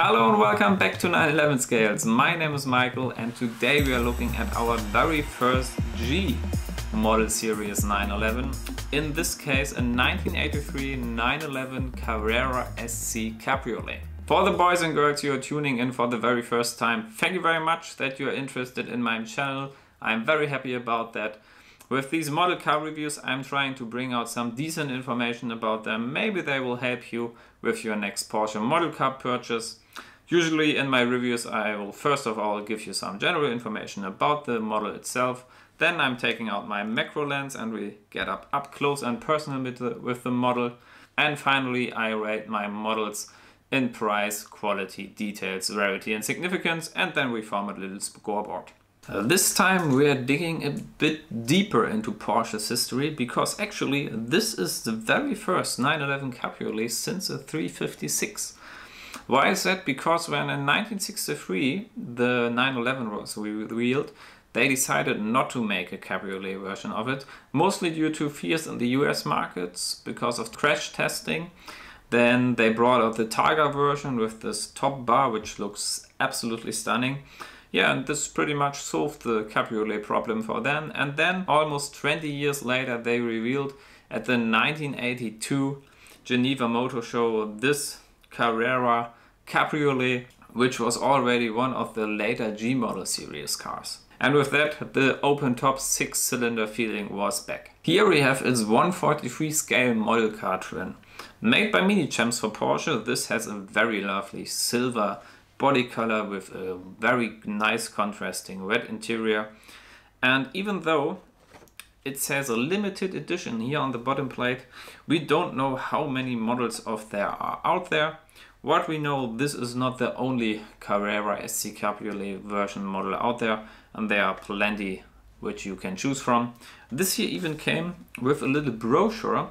Hello and welcome back to 911 Scales. My name is Michael and today we are looking at our very first G model series 911. In this case a 1983 911 Carrera SC Cabriolet. For the boys and girls who are tuning in for the very first time, thank you very much that you are interested in my channel. I'm very happy about that. With these model car reviews I'm trying to bring out some decent information about them. Maybe they will help you with your next Porsche model car purchase. Usually in my reviews I will first of all give you some general information about the model itself. Then I'm taking out my macro lens and we get up close and personal with the model. And finally I rate my models in price, quality, details, rarity and significance, and then we form a little scoreboard. This time we are digging a bit deeper into Porsche's history because actually this is the very first 911 Cabriolet since a 356. Why is that? Because when in 1963 the 911 was revealed, they decided not to make a cabriolet version of it, mostly due to fears in the US markets because of crash testing. Then they brought out the Targa version with this top bar, which looks absolutely stunning. Yeah, and this pretty much solved the cabriolet problem for them. And then almost 20 years later they revealed at the 1982 Geneva Motor Show this Carrera Cabriolet, which was already one of the later G model series cars. And with that, the open top 6-cylinder feeling was back. Here we have its 1/43 scale model car twin. Made by Mini Champs for Porsche, this has a very lovely silver body color with a very nice contrasting red interior. And even though it says a limited edition here on the bottom plate, we don't know how many models of there are out there. What we know, this is not the only Carrera SC Cabriolet version model out there, and there are plenty which you can choose from. This here even came with a little brochure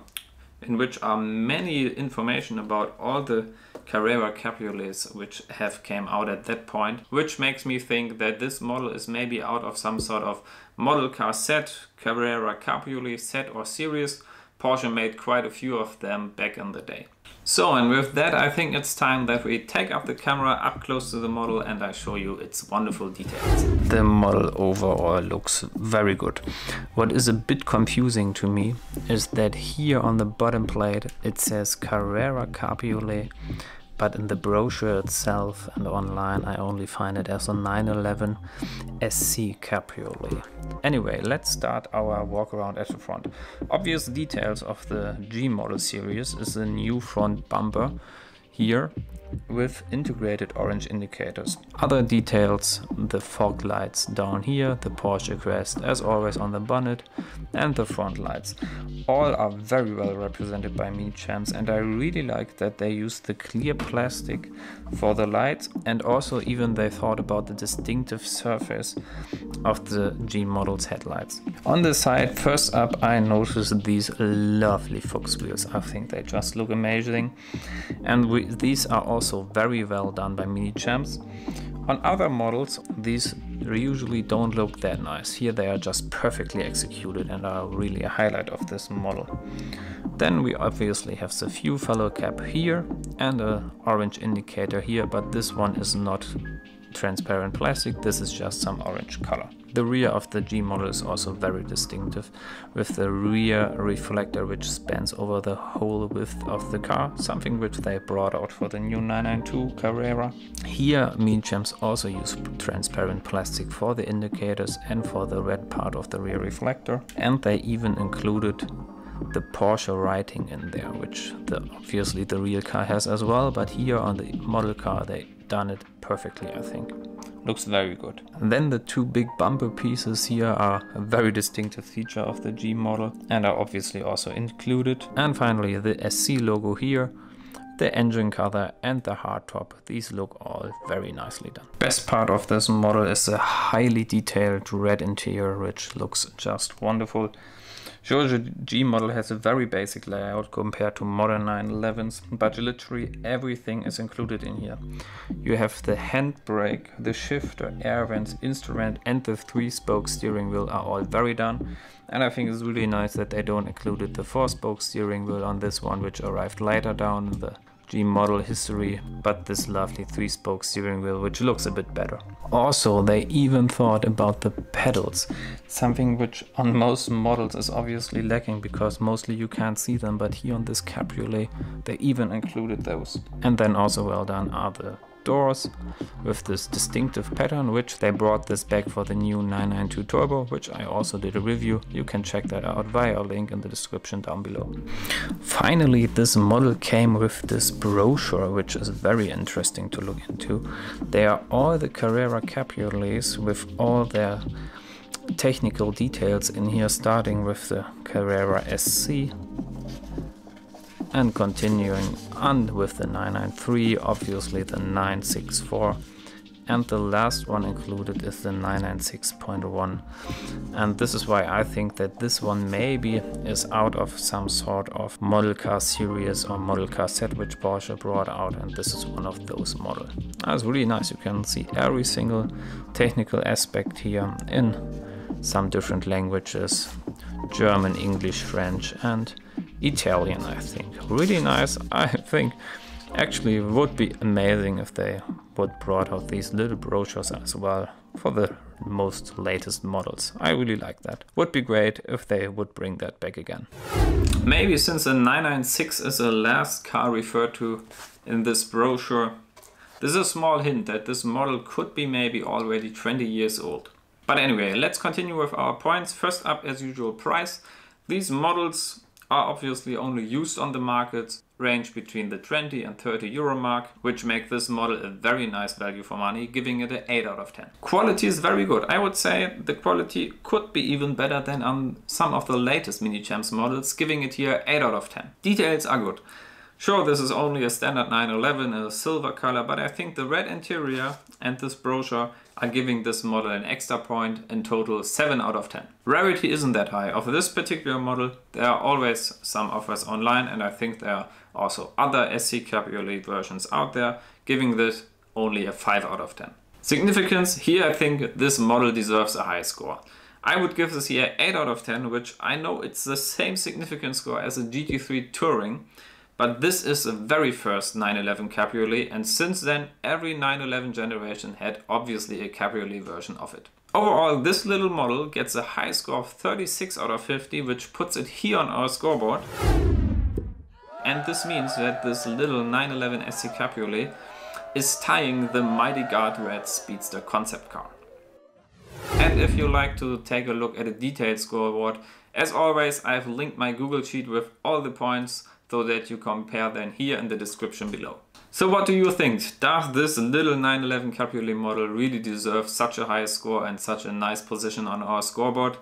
in which are many information about all the Carrera Cabriolets which have came out at that point, which makes me think that this model is maybe out of some sort of model car set, Carrera Cabriolet set or series. Porsche made quite a few of them back in the day. So, and with that I think it's time that we take up the camera up close to the model and I show you its wonderful details. The model overall looks very good. What is a bit confusing to me is that here on the bottom plate it says Carrera Cabriolet, but in the brochure itself and online I only find it as a 911 SC Cabriolet. Anyway, let's start our walk around at the front. Obvious details of the G model series is a new front bumper here with integrated orange indicators. Other details, the fog lights down here, the Porsche crest as always on the bonnet, and the front lights. All are very well represented by Mini Champs, and I really like that they use the clear plastic for the lights, and also even they thought about the distinctive surface of the G model's headlights. On the side, first up I noticed these lovely Fuchs wheels. I think they just look amazing, and these are also very well done by Mini Champs. On other models these usually don't look that nice. Here they are just perfectly executed and are really a highlight of this model. Then we obviously have the fuel fellow cap here and an orange indicator here, but this one is not transparent plastic, this is just some orange color. The rear of the G model is also very distinctive, with the rear reflector which spans over the whole width of the car, something which they brought out for the new 992 Carrera. Here Mini Champs also use transparent plastic for the indicators and for the red part of the rear reflector, and they even included the Porsche writing in there, which obviously the real car has as well, but here on the model car they done it perfectly, I think. Looks very good. And then the two big bumper pieces here are a very distinctive feature of the G model and are obviously also included. And finally the SC logo here, the engine cover and the hardtop. These look all very nicely done. Best part of this model is the highly detailed red interior, which looks just wonderful. Sure, the G model has a very basic layout compared to modern 911s, but literally everything is included in here. You have the handbrake, the shifter, air vents, instrument and the 3-spoke steering wheel are all very done. And I think it's really nice that they don't include the 4-spoke steering wheel on this one, which arrived later down the G model history, but this lovely 3-spoke steering wheel, which looks a bit better. Also, they even thought about the pedals, something which on most models is obviously lacking because mostly you can't see them, but here on this Cabriolet they even included those. And then also well done are the doors with this distinctive pattern, which they brought this back for the new 992 Turbo, which I also did a review. You can check that out via a link in the description down below. Finally, this model came with this brochure, which is very interesting to look into. They are all the Carrera Cabriolets with all their technical details in here, starting with the Carrera SC and continuing on with the 993, obviously the 964, and the last one included is the 996.1. And this is why I think that this one maybe is out of some sort of model car series or model car set which Porsche brought out, and this is one of those models. That's really nice. You can see every single technical aspect here in some different languages: German, English, French and Italian, I think. Really nice. I think actually it would be amazing if they would brought out these little brochures as well for the most latest models. I really like that. Would be great if they would bring that back again. Maybe since the 996 is the last car referred to in this brochure, this is a small hint that this model could be maybe already 20 years old. But anyway, let's continue with our points. First up, as usual, price. These models are obviously only used on the market, range between the 20 and 30 euro mark, which make this model a very nice value for money, giving it an 8 out of 10. Quality is very good. I would say the quality could be even better than on some of the latest Mini Champs models, giving it here 8 out of 10. Details are good. Sure, this is only a standard 911 in a silver color, but I think the red interior and this brochure are giving this model an extra point, in total 7 out of 10. Rarity isn't that high. Of this particular model, there are always some offers online, and I think there are also other SC Cabriolet versions out there, giving this only a 5 out of 10. Significance, here I think this model deserves a high score. I would give this here 8 out of 10, which I know it's the same significance score as a GT3 Touring, but this is the very first 911 Cabriolet, and since then every 911 generation had obviously a Cabriolet version of it. Overall, this little model gets a high score of 36 out of 50, which puts it here on our scoreboard. And this means that this little 911 SC Cabriolet is tying the mighty Guard Red Speedster concept car. And if you like to take a look at a detailed scoreboard, as always I've linked my Google Sheet with all the points so that you compare them here in the description below. So what do you think? Does this little 911 Cabriolet model really deserve such a high score and such a nice position on our scoreboard?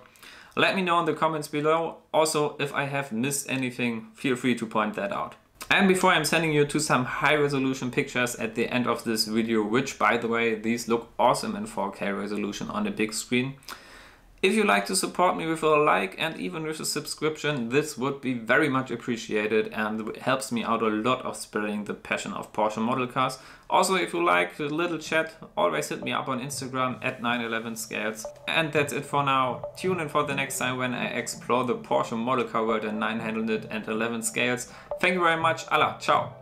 Let me know in the comments below. Also, if I have missed anything, feel free to point that out. And before I'm sending you to some high resolution pictures at the end of this video, which by the way, these look awesome in 4K resolution on a big screen. If you'd like to support me with a like and even with a subscription, this would be very much appreciated and helps me out a lot of spreading the passion of Porsche model cars. Also, if you like a little chat, always hit me up on Instagram at 911scales. And that's it for now. Tune in for the next time when I explore the Porsche model car world in 911 scales. Thank you very much. Allah, ciao.